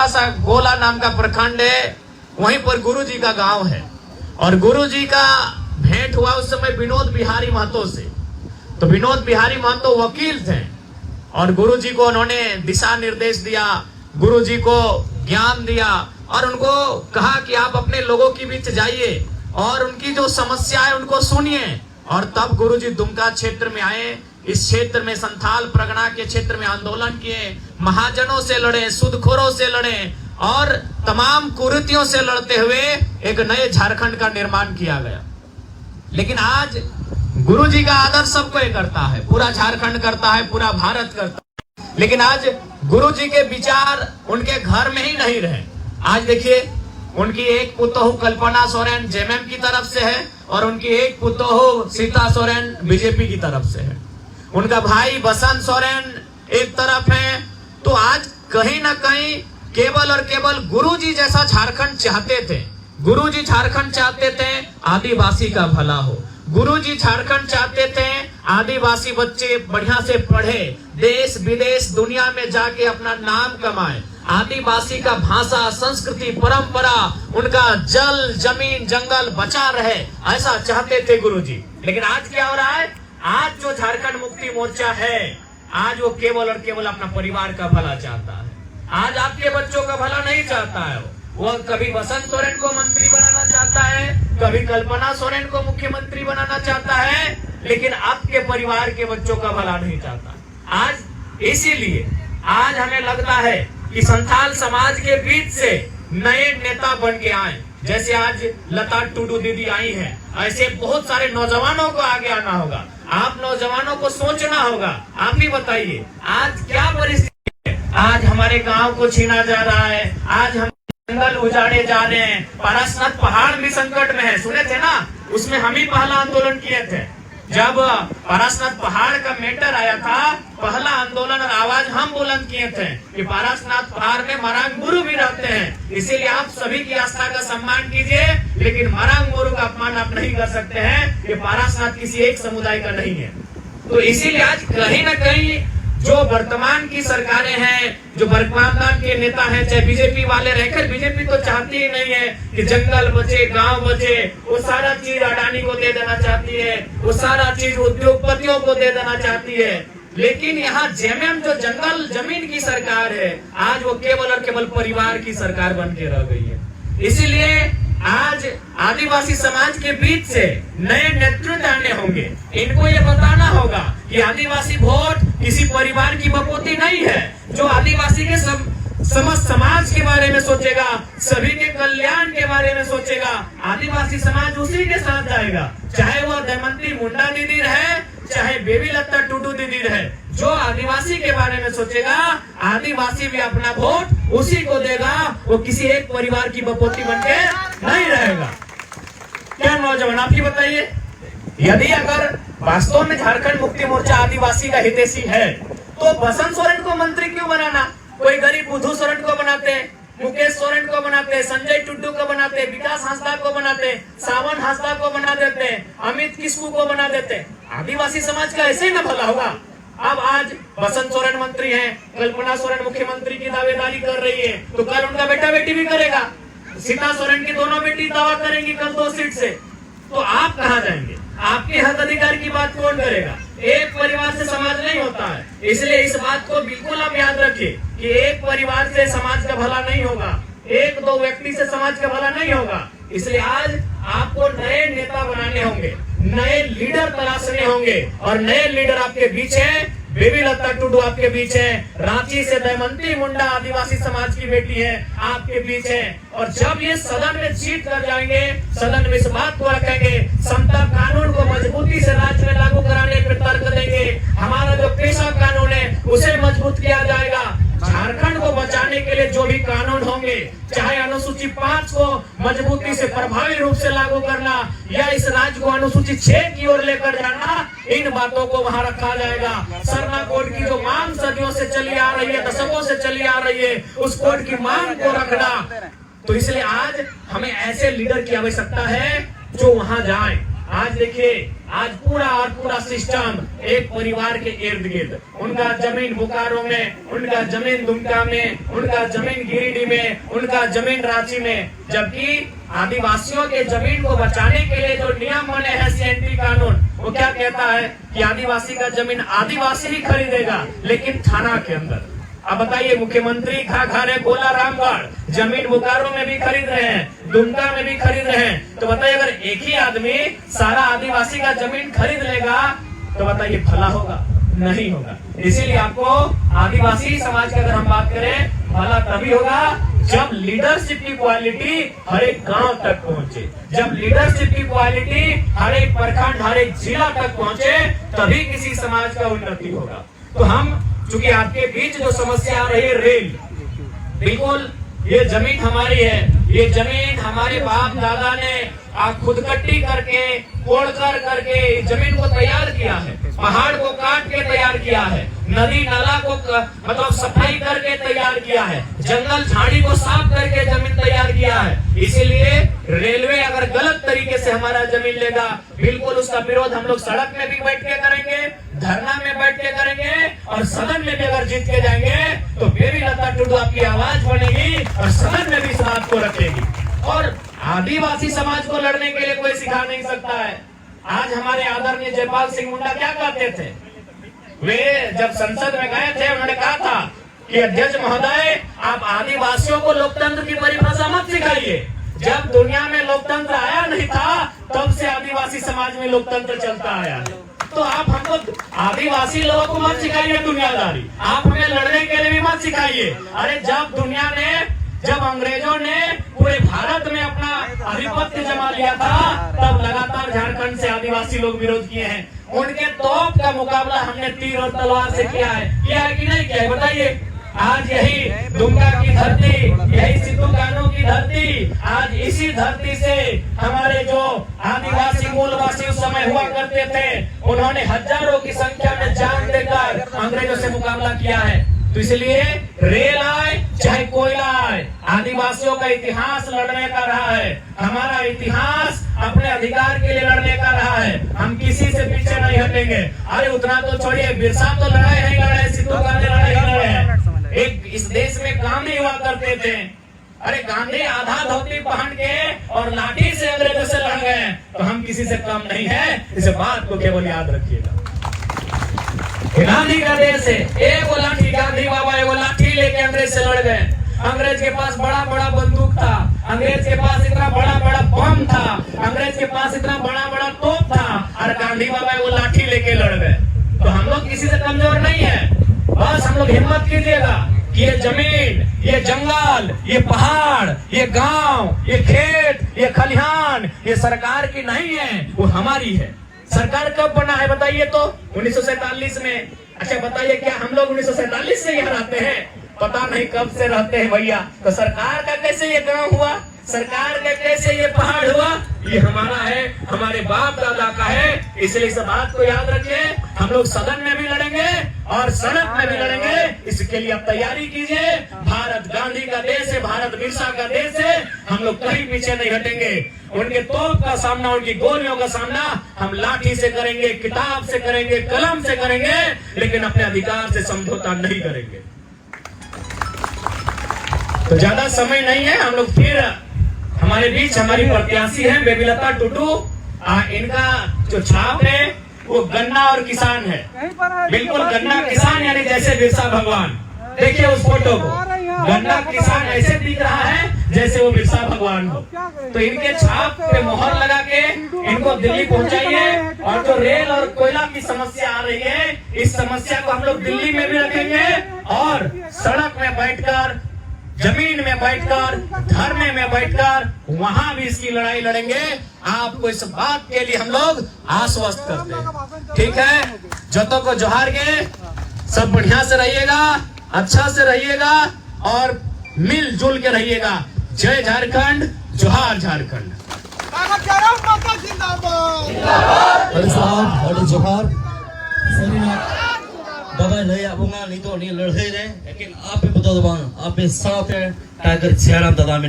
सा गोला नाम का प्रखंड है, वहीं पर गुरु जी का गांव है। और गुरु जी का भेंट हुआ उस समय विनोद बिहारी महतो से। तो विनोद बिहारी महतो वकील थे और गुरु जी को उन्होंने दिशा निर्देश दिया, गुरु जी को ज्ञान दिया और उनको कहा कि आप अपने लोगों के बीच जाइए और उनकी जो समस्या है उनको सुनिए। और तब गुरु जी दुमका क्षेत्र में आए। इस क्षेत्र में संथाल परगना के क्षेत्र में आंदोलन किए, महाजनों से लड़े, सूदखोरों से लड़े और तमाम कुरीतियों से लड़ते हुए एक नए झारखंड का निर्माण किया गया। लेकिन आज गुरु जी का आदर सबको करता है, पूरा झारखंड करता है, पूरा भारत करता है। लेकिन आज गुरु जी के विचार उनके घर में ही नहीं रहे। आज देखिए, उनकी एक पुतोहू कल्पना सोरेन जेएमएम की तरफ से है और उनकी एक पुतोहू सीता सोरेन बीजेपी की तरफ से है। उनका भाई बसंत सोरेन एक तरफ है। तो आज कहीं ना कहीं केवल और केवल गुरुजी जैसा झारखंड चाहते थे। गुरुजी झारखंड चाहते थे आदिवासी का भला हो। गुरुजी झारखंड चाहते थे आदिवासी बच्चे बढ़िया से पढ़े, देश विदेश दुनिया में जाके अपना नाम कमाए। आदिवासी का भाषा, संस्कृति, परंपरा, उनका जल, जमीन, जंगल बचा रहे, ऐसा चाहते थे गुरुजी। लेकिन आज क्या हो रहा है? आज जो झारखंड मुक्ति मोर्चा है, आज वो केवल और केवल अपना परिवार का भला चाहता है। आज आपके बच्चों का भला नहीं चाहता है। वो कभी बसंत सोरेन को मंत्री बनाना चाहता है, कभी कल्पना सोरेन को मुख्यमंत्री बनाना चाहता है, लेकिन आपके परिवार के बच्चों का भला नहीं चाहता। आज इसीलिए आज हमें लगता है कि संथाल समाज के बीच से नए नेता बन के आए। जैसे आज लता टुडू दीदी आई हैं, ऐसे बहुत सारे नौजवानों को आगे आना होगा। आप नौजवानों को सोचना होगा। आप ही बताइए आज क्या परिस्थिति है? आज हमारे गांव को छीना जा रहा है, आज हम जंगल उजाड़े जा रहे हैं, पारसनाथ पहाड़ भी संकट में है। सुने थे ना, उसमें हम ही पहला आंदोलन किए थे। जब पारसनाथ पहाड़ का मैटर आया था, पहला आंदोलन और आवाज हम बुलंद किए थे कि पारसनाथ पहाड़ में मरांग गुरु भी रहते हैं, इसीलिए आप सभी की आस्था का सम्मान कीजिए, लेकिन मरांग गुरु का अपमान आप नहीं कर सकते हैं। ये पारसनाथ किसी एक समुदाय का नहीं है। तो इसीलिए आज कहीं न कहीं जो वर्तमान की सरकारें हैं, जो वर्तमान के नेता हैं, चाहे बीजेपी वाले रहकर, बीजेपी तो चाहती ही नहीं है कि जंगल बचे, गांव बचे। वो सारा चीज अडानी को दे देना चाहती है, वो सारा चीज उद्योगपतियों को दे देना चाहती है। लेकिन यहाँ जेएमएम जो जंगल जमीन की सरकार है, आज वो केवल और केवल परिवार की सरकार बन के रह गई है। इसीलिए आज आदिवासी समाज के बीच से नए नेतृत्व आने होंगे। इनको ये बताना होगा कि आदिवासी वोट किसी परिवार की बपोती नहीं है। जो आदिवासी के समस्त समाज के बारे में सोचेगा, सभी के कल्याण के बारे में सोचेगा, आदिवासी समाज उसी के साथ जाएगा। चाहे वो दमयंती मुंडा दीदी रहे, चाहे बेबी लता टुडू दीदी रहे, जो आदिवासी के बारे में सोचेगा, आदिवासी भी अपना वोट उसी को देगा। वो किसी एक परिवार की बपोती बनके नहीं रहेगा। क्या नौजवान आप ही बताइए, यदि अगर वास्तव में झारखंड मुक्ति मोर्चा आदिवासी का हितैषी है, तो बसंत सोरेन को मंत्री क्यों बनाना? कोई गरीब बुद्धू सोरेन को बनाते, मुकेश सोरेन को बनाते, संजय टुड्डू को बनाते, विकास हांसदा को बनाते, सावन हांसदा को बना देते, अमित किस्कू को बना देते। आदिवासी समाज का ऐसे ही ना भला होगा। अब आज बसंत सोरेन मंत्री हैं, कल्पना सोरेन मुख्यमंत्री की दावेदारी कर रही है, तो कल उनका बेटा बेटी भी करेगा। सीता सोरेन की दोनों बेटी दावा करेंगी कल 2 सीट से। तो आप कहां जाएंगे? आपके हक अधिकार की बात कौन करेगा? एक परिवार से समाज नहीं होता है। इसलिए इस बात को बिल्कुल आप याद रखिए कि एक परिवार से समाज का भला नहीं होगा, 1-2 व्यक्ति से समाज का भला नहीं होगा। इसलिए आज आपको नए नेता बनाने होंगे, नए लीडर तलाशने होंगे, और नए लीडर आपके बीच है। बेबी लता टुडू आपके बीच है, रांची से दमयंती मुंडा आदिवासी समाज की बेटी है, आपके बीच है। और जब ये सदन में जीत कर जाएंगे, सदन में इस बात को रखेंगे, समता कानून को मजबूती से राज्य में लागू कराने पर तर्क देंगे। हमारा जो पेशा कानून है उसे मजबूत किया जाएगा। झारखंड को बचाने के लिए जो भी कानून होंगे, चाहे अनुसूची 5 को मजबूती से प्रभावी रूप से लागू करना, या इस राज्य को अनुसूची 6 की ओर लेकर जाना, इन बातों को वहां रखा जाएगा। सरना कोड की जो मांग सदियों से चली आ रही है, दशकों से चली आ रही है, उस कोड की मांग को रखना। तो इसलिए आज हमें ऐसे लीडर की आवश्यकता है जो वहां जाए। आज देखिए, आज पूरा और पूरा सिस्टम एक परिवार के इर्द गिर्द, उनका जमीन बोकारो में, उनका जमीन दुमका में, उनका जमीन गिरिडीह में, उनका जमीन रांची में, जबकि आदिवासियों के जमीन को बचाने के लिए जो नियम बने हैं सीएनटी कानून, वो क्या कहता है कि आदिवासी का जमीन आदिवासी ही खरीदेगा, लेकिन थाना के अंदर। अब बताइए, मुख्यमंत्री घाघरे गोला रामगढ़ जमीन बोकारो में भी खरीद रहे हैं, दुमका में भी खरीद रहे हैं, तो बताइए अगर एक ही आदमी सारा आदिवासी का जमीन खरीद लेगा तो बताइए भला होगा? नहीं होगा। इसीलिए आपको आदिवासी समाज की अगर हम बात करें, भला तभी होगा जब लीडरशिप की क्वालिटी हर एक गांव तक पहुंचे, जब लीडरशिप की क्वालिटी हर एक प्रखंड, हर एक जिला तक पहुंचे, तभी किसी समाज का उन्नति होगा। तो हम चूंकि आपके बीच जो समस्या आ रही है रेल, बिल्कुल ये जमीन हमारी है, ये जमीन हमारे बाप दादा ने खुदकट्टी करके, कोड़ करके जमीन को तैयार किया है, पहाड़ को काट के तैयार किया है, नदी नाला को मतलब सफाई करके तैयार किया है, जंगल झाड़ी को साफ करके जमीन तैयार किया है। इसीलिए रेलवे अगर गलत तरीके से हमारा जमीन लेगा, बिल्कुल उसका विरोध हम लोग सड़क में भी बैठ के करेंगे, धरना में बैठ के करेंगे, और सदन में भी अगर जीत के जाएंगे तो बेबी लता टुडू आपकी आवाज बनेगी और सदन में भी इस बात को रखेगी। और आदिवासी समाज को लड़ने के लिए कोई सिखा नहीं सकता है। आज हमारे आदरणीय जयपाल सिंह मुंडा क्या कहते थे, वे जब संसद में गए थे, उन्होंने कहा था कि अध्यक्ष महोदय, आप आदिवासियों को लोकतंत्र की परिभाषा मत सिखाइए। जब दुनिया में लोकतंत्र आया नहीं था, तब से आदिवासी समाज में लोकतंत्र चलता आया है। तो आप हमको आदिवासी लोगों को मत सिखाइए दुनियादारी, आप हमें लड़ने के लिए भी मत सिखाइए। अरे जब अंग्रेजों ने पूरे भारत में अपना आधिपत्य जमा लिया था, तब लगातार झारखंड से आदिवासी लोग विरोध किए हैं। उनके तोप का मुकाबला हमने तीर और तलवार से किया है कि नहीं किया है? बताइए। आज यही दुमका की धरती, यही सिद्धू कान्हू की धरती, आज इसी धरती से हमारे जो आदिवासी मूलवासी उस समय हुआ करते थे, उन्होंने हजारों की संख्या में जान देकर अंग्रेजों से मुकाबला किया है। तो इसलिए रेल आए चाहे कोयला आए, आदिवासियों का इतिहास लड़ने का रहा है, हमारा इतिहास अपने अधिकार के लिए लड़ने का रहा है। हम किसी से पीछे नहीं हटेंगे। अरे उतना तो छोड़िए, बिरसा तो लड़ाई नहीं लड़े, सिद्धू कान्हू लड़ाई लड़े हैं। एक इस देश में गांधी हुआ करते थे, अरे गांधी आधा धोती पहन के और लाठी से अंग्रेजों से लड़ गए, तो हम किसी से कम नहीं है। इस बात को केवल याद रखिएगा। गांधी का देश है, एगो लाठी, गांधी बाबा एगो लाठी लेके अंग्रेज से लड़ गए। अंग्रेज के पास बड़ा बड़ा बंदूक था, अंग्रेज के पास इतना बड़ा बड़ा बम था, अंग्रेज के पास इतना बड़ा बड़ा तोप था, और गांधी बाबा एगो लाठी लेके लड़ गए। तो हम लोग किसी से कमजोर नहीं है। बस हम लोग हिम्मत कीजिएगा कि ये जमीन, ये जंगल, ये पहाड़, ये गांव, ये खेत, ये खलिहान, ये सरकार की नहीं है, वो हमारी है। सरकार कब बना है बताइए तो? 1947 में। अच्छा बताइए, क्या हम लोग 1947 से यहाँ रहते हैं? पता नहीं कब से रहते हैं भैया। तो सरकार का कैसे ये गांव हुआ, सरकार का कैसे ये पहाड़ हुआ? ये हमारा है, हमारे बाप दादा का है। इसलिए इस बात को याद रखिए। हम लोग सदन में भी लड़ेंगे और सड़क में भी लड़ेंगे। इसके लिए आप तैयारी कीजिए। भारत गांधी का देश है, भारत बिरसा का देश है। हम लोग कहीं पीछे नहीं हटेंगे। उनके तोप का सामना, उनकी गोलियों का सामना हम लाठी से करेंगे, किताब से करेंगे, कलम से करेंगे, लेकिन अपने अधिकार से समझौता नहीं करेंगे। तो ज्यादा समय नहीं है, हम लोग फिर हमारे बीच हमारी प्रत्याशी है बेबी लता टुडू। इनका जो छाप है वो गन्ना और किसान है, बिल्कुल गन्ना किसान, यानी जैसे बिरसा भगवान। देखिए उस फोटो को, गन्ना किसान ऐसे दिख रहा है जैसे वो बिरसा भगवान हो। तो इनके छाप पे मोहर लगा के इनको दिल्ली पहुंचाइए। और जो रेल और कोयला की समस्या आ रही है, इस समस्या को हम लोग दिल्ली में भी रखेंगे और सड़क में बैठकर, जमीन में बैठकर, धरने में बैठकर वहां भी इसकी लड़ाई लड़ेंगे। आपको इस बात के लिए हम लोग आश्वस्त करते हैं, ठीक है? जतो को जोहार के, सब बढ़िया से रहिएगा, अच्छा से रहिएगा और मिलजुल के रहिएगा। जय झारखंड, जोहार झारखंड। बाबा नहीं आबूंगा नहीं तो नहीं लड़े रहे, लेकिन आप पे बता दो, आप साथ है टाइगर सियाराम दादा में